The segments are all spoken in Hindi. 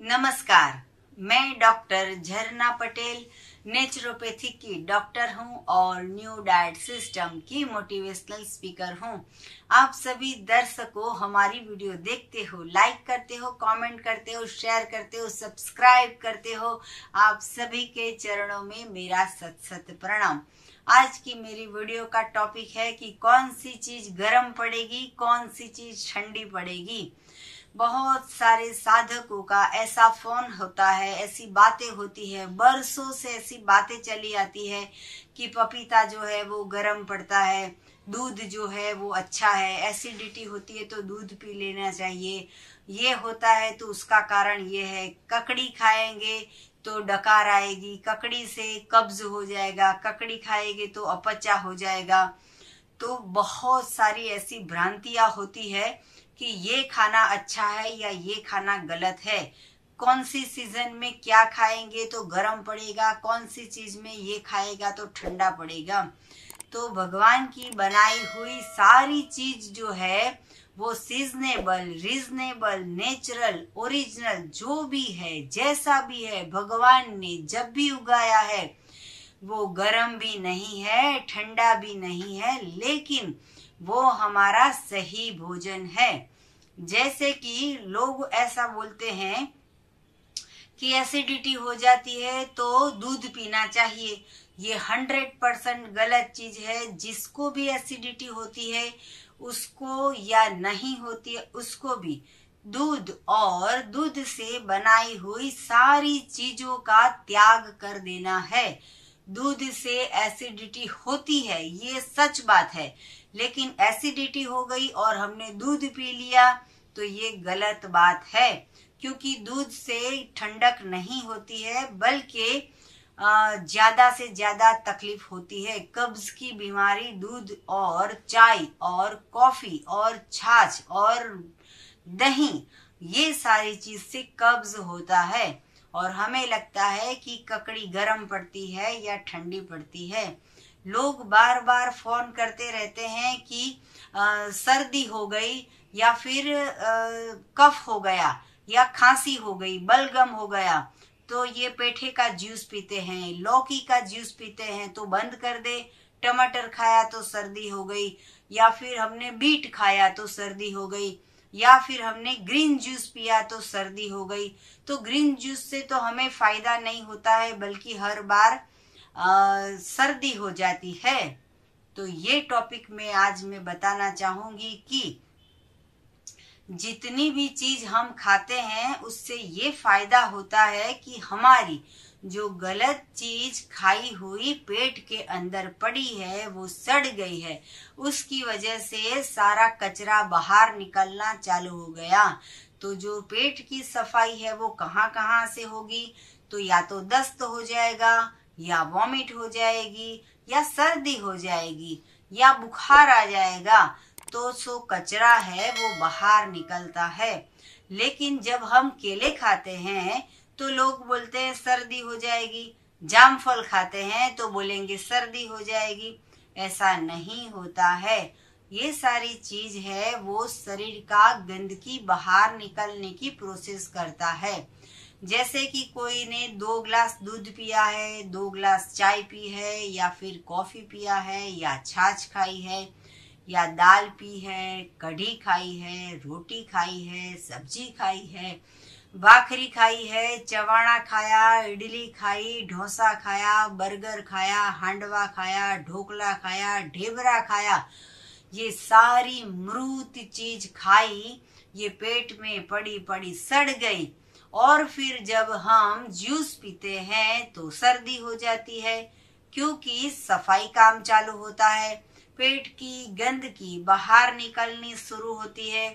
नमस्कार, मैं डॉक्टर झरना पटेल नेचुरोपैथी की डॉक्टर हूं और न्यू डाइट सिस्टम की मोटिवेशनल स्पीकर हूं। आप सभी दर्शकों हमारी वीडियो देखते हो, लाइक करते हो, कमेंट करते हो, शेयर करते हो, सब्सक्राइब करते हो। आप सभी के चरणों में मेरा सत सत प्रणाम। आज की मेरी वीडियो का टॉपिक है कि कौन सी चीज गर्म पड़ेगी, कौन सी चीज ठंडी पड़ेगी। बहुत सारे साधकों का ऐसा फोन होता है, ऐसी बातें होती है, बरसों से ऐसी बातें चली आती है कि पपीता जो है वो गर्म पड़ता है, दूध जो है वो अच्छा है, एसिडिटी होती है तो दूध पी लेना चाहिए, ये होता है तो उसका कारण ये है, ककड़ी खाएंगे तो डकार आएगी, ककड़ी से कब्ज हो जाएगा, ककड़ी खाएंगे तो अपचा हो जाएगा। तो बहुत सारी ऐसी भ्रांतियां होती है कि ये खाना अच्छा है या ये खाना गलत है, कौन सी सीजन में क्या खाएंगे तो गर्म पड़ेगा, कौन सी चीज में ये खाएगा तो ठंडा पड़ेगा। तो भगवान की बनाई हुई सारी चीज जो है वो सीजनेबल, रीजनेबल, नेचुरल, ओरिजिनल जो भी है, जैसा भी है, भगवान ने जब भी उगाया है वो गर्म भी नहीं है, ठंडा भी नहीं है, लेकिन वो हमारा सही भोजन है। जैसे कि लोग ऐसा बोलते हैं कि एसिडिटी हो जाती है तो दूध पीना चाहिए। ये 100% गलत चीज है। जिसको भी एसिडिटी होती है उसको या नहीं होती है उसको भी दूध और दूध से बनाई हुई सारी चीजों का त्याग कर देना है। दूध से एसिडिटी होती है, ये सच बात है, लेकिन एसिडिटी हो गई और हमने दूध पी लिया तो ये गलत बात है, क्योंकि दूध से ठंडक नहीं होती है बल्कि ज्यादा से ज्यादा तकलीफ होती है। कब्ज की बीमारी दूध और चाय और कॉफी और छाछ और दही, ये सारी चीज से कब्ज होता है। और हमें लगता है कि ककड़ी गर्म पड़ती है या ठंडी पड़ती है। लोग बार बार फोन करते रहते हैं कि सर्दी हो गई या फिर कफ हो गया या खांसी हो गई, बलगम हो गया तो ये पेठे का जूस पीते हैं, लौकी का जूस पीते हैं तो बंद कर दे, टमाटर खाया तो सर्दी हो गई, या फिर हमने बीट खाया तो सर्दी हो गई, या फिर हमने ग्रीन जूस पिया तो सर्दी हो गई। तो ग्रीन जूस से तो हमें फायदा नहीं होता है बल्कि हर बार सर्दी हो जाती है। तो ये टॉपिक में आज मैं बताना चाहूंगी कि जितनी भी चीज हम खाते हैं उससे ये फायदा होता है कि हमारी जो गलत चीज खाई हुई पेट के अंदर पड़ी है वो सड़ गई है, उसकी वजह से सारा कचरा बाहर निकलना चालू हो गया। तो जो पेट की सफाई है वो कहाँ कहाँ से होगी, तो या तो दस्त हो जाएगा या वॉमिट हो जाएगी या सर्दी हो जाएगी या बुखार आ जाएगा, तो सो कचरा है वो बाहर निकलता है। लेकिन जब हम केले खाते हैं तो लोग बोलते हैं सर्दी हो जाएगी, जामफल खाते हैं तो बोलेंगे सर्दी हो जाएगी। ऐसा नहीं होता है। ये सारी चीज है वो शरीर का गंदगी बाहर निकलने की प्रोसेस करता है। जैसे कि कोई ने 2 गिलास दूध पिया है, 2 गिलास चाय पी है, या फिर कॉफी पिया है, या छाछ खाई है, या दाल पी है, कढ़ी खाई है, रोटी खाई है, सब्जी खाई है, भाखरी खाई है, चवाणा खाया, इडली खाई, डोसा खाया, बर्गर खाया, हांडवा खाया, ढोकला खाया, ढेबरा खाया, ये सारी मृत चीज खाई, ये पेट में पड़ी पड़ी सड़ गई। और फिर जब हम जूस पीते हैं तो सर्दी हो जाती है, क्योंकि सफाई काम चालू होता है, पेट की गंदगी बाहर निकलनी शुरू होती है।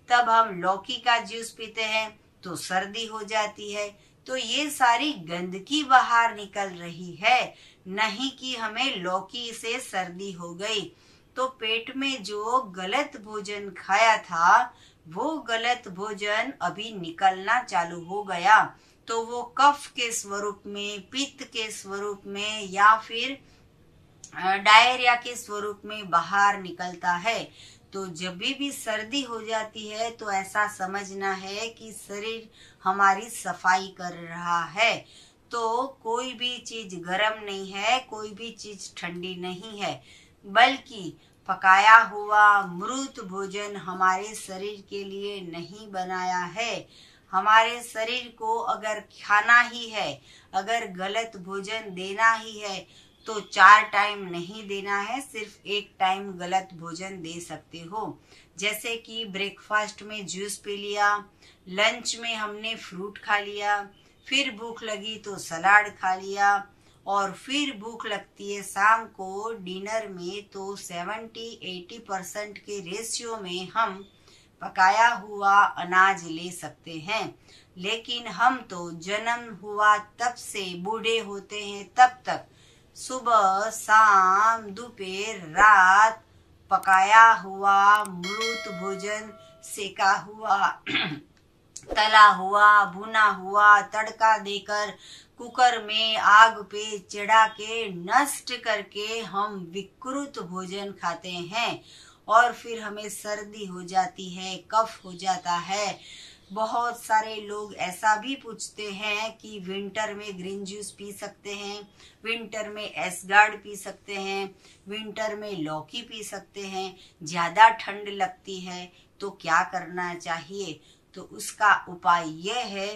तब हम लौकी का जूस पीते हैं तो सर्दी हो जाती है। तो ये सारी गंदगी बाहर निकल रही है, नहीं कि हमें लौकी से सर्दी हो गई। तो पेट में जो गलत भोजन खाया था वो गलत भोजन अभी निकलना चालू हो गया, तो वो कफ के स्वरूप में, पित्त के स्वरूप में, या फिर डायरिया के स्वरूप में बाहर निकलता है। तो जब भी सर्दी हो जाती है तो ऐसा समझना है कि शरीर हमारी सफाई कर रहा है। तो कोई भी चीज गर्म नहीं है, कोई भी चीज ठंडी नहीं है, बल्कि पकाया हुआ मृत भोजन हमारे शरीर के लिए नहीं बनाया है। हमारे शरीर को अगर खाना ही है, अगर गलत भोजन देना ही है, तो 4 टाइम नहीं देना है, सिर्फ 1 टाइम गलत भोजन दे सकते हो। जैसे कि ब्रेकफास्ट में जूस पी लिया, लंच में हमने फ्रूट खा लिया, फिर भूख लगी तो सलाद खा लिया, और फिर भूख लगती है शाम को डिनर में, तो 70-80% के रेशियो में हम पकाया हुआ अनाज ले सकते हैं। लेकिन हम तो जन्म हुआ तब से बूढ़े होते हैं तब तक सुबह शाम दोपहर रात पकाया हुआ मृत भोजन, सेका हुआ तला हुआ भुना हुआ तड़का देकर कुकर में आग पे चढ़ा के नष्ट करके हम विकृत भोजन खाते हैं, और फिर हमें सर्दी हो जाती है, कफ हो जाता है। बहुत सारे लोग ऐसा भी पूछते हैं कि विंटर में ग्रीन जूस पी सकते हैं, विंटर में एसगार्ड पी सकते हैं, विंटर में लौकी पी सकते हैं, ज्यादा ठंड लगती है तो क्या करना चाहिए? तो उसका उपाय यह है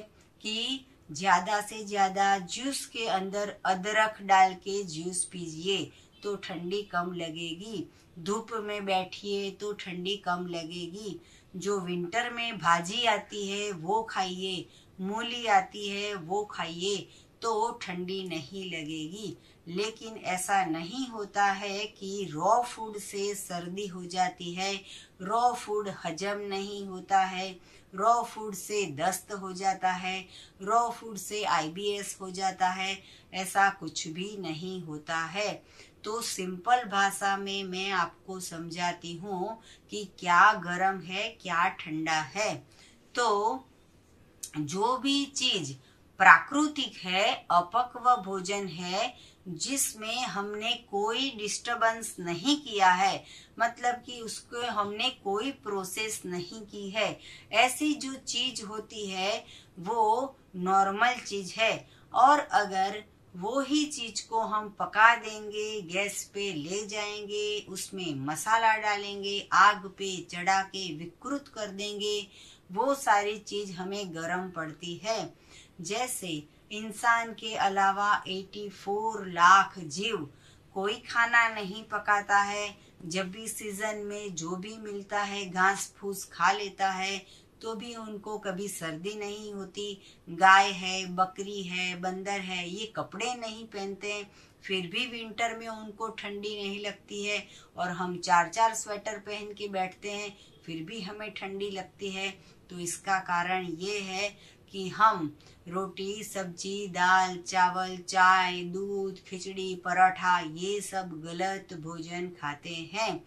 कि ज्यादा से ज्यादा जूस के अंदर अदरक डाल के जूस पीजिए तो ठंडी कम लगेगी। धूप में बैठिए तो ठंडी कम लगेगी। जो विंटर में भाजी आती है वो खाइए, मूली आती है वो खाइए तो ठंडी नहीं लगेगी। लेकिन ऐसा नहीं होता है कि रॉ फूड से सर्दी हो जाती है, रॉ फूड हजम नहीं होता है, रॉ फूड से दस्त हो जाता है, रॉ फूड से IBS हो जाता है, ऐसा कुछ भी नहीं होता है। तो सिंपल भाषा में मैं आपको समझाती हूँ कि क्या गर्म है क्या ठंडा है। तो जो भी चीज प्राकृतिक है, अपक्व भोजन है, जिसमें हमने कोई डिस्टरबेंस नहीं किया है, मतलब कि उसको हमने कोई प्रोसेस नहीं की है, ऐसी जो चीज होती है वो नॉर्मल चीज है। और अगर वो ही चीज को हम पका देंगे, गैस पे ले जाएंगे, उसमें मसाला डालेंगे, आग पे चढ़ा के विकृत कर देंगे, वो सारी चीज हमें गर्म पड़ती है। जैसे इंसान के अलावा 84 लाख जीव कोई खाना नहीं पकाता है, जब भी सीजन में जो भी मिलता है घास फूस खा लेता है, तो भी उनको कभी सर्दी नहीं होती। गाय है, बकरी है, बंदर है, ये कपड़े नहीं पहनते, फिर भी विंटर में उनको ठंडी नहीं लगती है, और हम 4-4 स्वेटर पहन के बैठते हैं फिर भी हमें ठंडी लगती है। तो इसका कारण ये है कि हम रोटी सब्जी दाल चावल चाय दूध खिचड़ी पराठा ये सब गलत भोजन खाते हैं।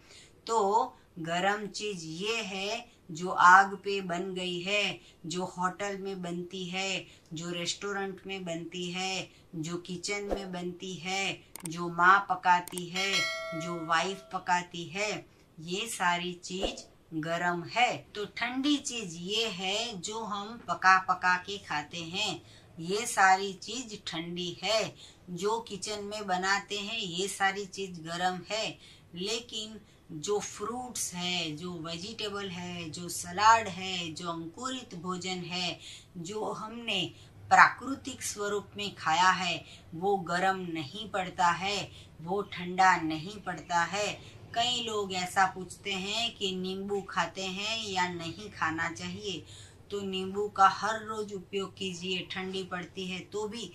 तो गरम चीज ये है जो आग पे बन गई है, जो होटल में बनती है, जो रेस्टोरेंट में बनती है, जो किचन में बनती है, जो माँ पकाती है, जो वाइफ पकाती है, ये सारी चीज गरम है। तो ठंडी चीज ये है जो हम पका पका के खाते हैं, ये सारी चीज ठंडी है। जो किचन में बनाते हैं ये सारी चीज गरम है। लेकिन जो फ्रूट्स है, जो वेजिटेबल है, जो सलाद है, जो अंकुरित भोजन है, जो हमने प्राकृतिक स्वरूप में खाया है, वो गरम नहीं पड़ता है, वो ठंडा नहीं पड़ता है। कई लोग ऐसा पूछते हैं कि नींबू खाते हैं या नहीं खाना चाहिए। तो नींबू का हर रोज उपयोग कीजिए, ठंडी पड़ती है तो भी,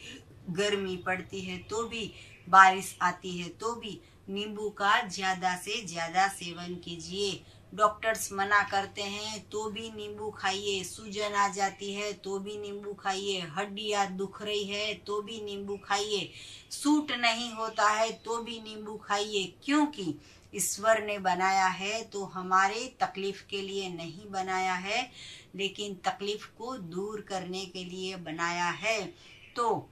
गर्मी पड़ती है तो भी, बारिश आती है तो भी नींबू का ज्यादा से ज्यादा सेवन कीजिए। डॉक्टर्स मना करते हैं तो भी नींबू खाइए, सूजन आ जाती है तो भी नींबू खाइए, हड्डियां दुख रही है तो भी नींबू खाइए, सूट नहीं होता है तो भी नींबू खाइए। क्योंकि ईश्वर ने बनाया है तो हमारे तकलीफ के लिए नहीं बनाया है, लेकिन तकलीफ को दूर करने के लिए बनाया है। तो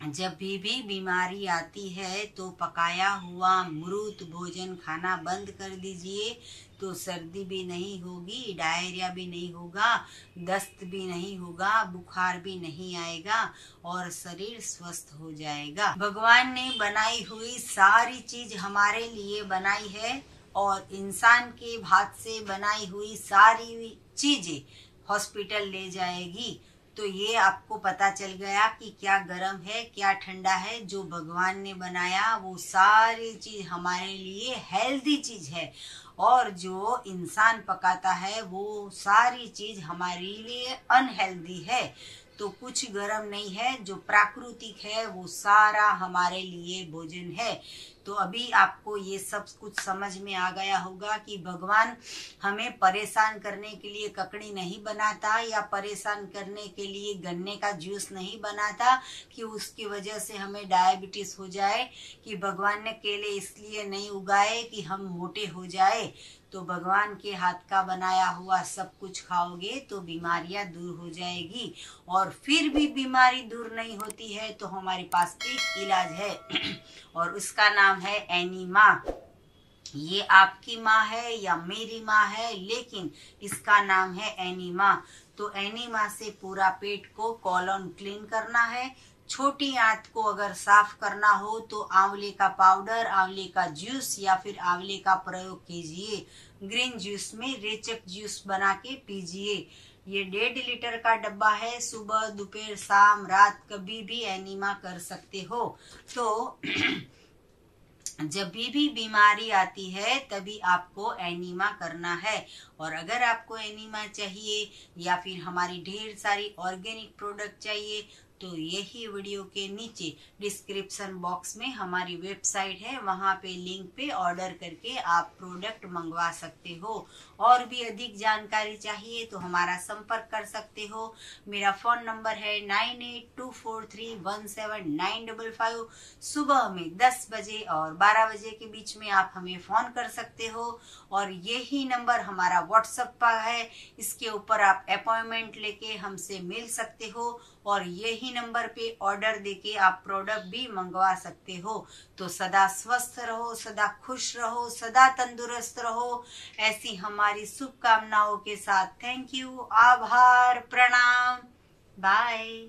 जब भी बीमारी आती है तो पकाया हुआ मृत भोजन खाना बंद कर दीजिए, तो सर्दी भी नहीं होगी, डायरिया भी नहीं होगा, दस्त भी नहीं होगा, बुखार भी नहीं आएगा और शरीर स्वस्थ हो जाएगा। भगवान ने बनाई हुई सारी चीज हमारे लिए बनाई है और इंसान के हाथ से बनाई हुई सारी चीजें हॉस्पिटल ले जाएगी। तो ये आपको पता चल गया कि क्या गर्म है क्या ठंडा है। जो भगवान ने बनाया वो सारी चीज हमारे लिए हेल्दी चीज है और जो इंसान पकाता है वो सारी चीज हमारे लिए अनहेल्दी है। तो कुछ गर्म नहीं है, जो प्राकृतिक है वो सारा हमारे लिए भोजन है। तो अभी आपको ये सब कुछ समझ में आ गया होगा कि भगवान हमें परेशान करने के लिए ककड़ी नहीं बनाता या परेशान करने के लिए गन्ने का जूस नहीं बनाता कि उसकी वजह से हमें डायबिटीज हो जाए, कि भगवान ने केले इसलिए नहीं उगाए कि हम मोटे हो जाए। तो भगवान के हाथ का बनाया हुआ सब कुछ खाओगे तो बीमारियां दूर हो जाएगी। और फिर भी बीमारी दूर नहीं होती है तो हमारे पास एक इलाज है और उसका नाम है एनीमा। ये आपकी माँ है या मेरी माँ है, लेकिन इसका नाम है एनीमा। तो एनीमा से पूरा पेट को कॉलोन क्लीन करना है। छोटी आंत को अगर साफ करना हो तो आंवले का पाउडर, आंवले का जूस या फिर आंवले का प्रयोग कीजिए। ग्रीन जूस में रेचक जूस बना के पीजिए। ये 1.5 लीटर का डब्बा है। सुबह दोपहर शाम रात कभी भी एनीमा कर सकते हो। तो जब भी बीमारी आती है तभी आपको एनीमा करना है। और अगर आपको एनीमा चाहिए या फिर हमारी ढेर सारी ऑर्गेनिक प्रोडक्ट चाहिए तो यही वीडियो के नीचे डिस्क्रिप्शन बॉक्स में हमारी वेबसाइट है, वहां पे लिंक पे ऑर्डर करके आप प्रोडक्ट मंगवा सकते हो। और भी अधिक जानकारी चाहिए तो हमारा संपर्क कर सकते हो। मेरा फोन नंबर है 9824317955। सुबह में 10 बजे और 12 बजे के बीच में आप हमें फोन कर सकते हो। और यही नंबर हमारा व्हाट्सएप पर है, इसके ऊपर आप अपॉइंटमेंट लेके हमसे मिल सकते हो और यही नंबर पे ऑर्डर देके आप प्रोडक्ट भी मंगवा सकते हो। तो सदा स्वस्थ रहो, सदा खुश रहो, सदा तंदुरुस्त रहो, ऐसी हमारी शुभकामनाओं के साथ। थैंक यू, आभार, प्रणाम, बाय।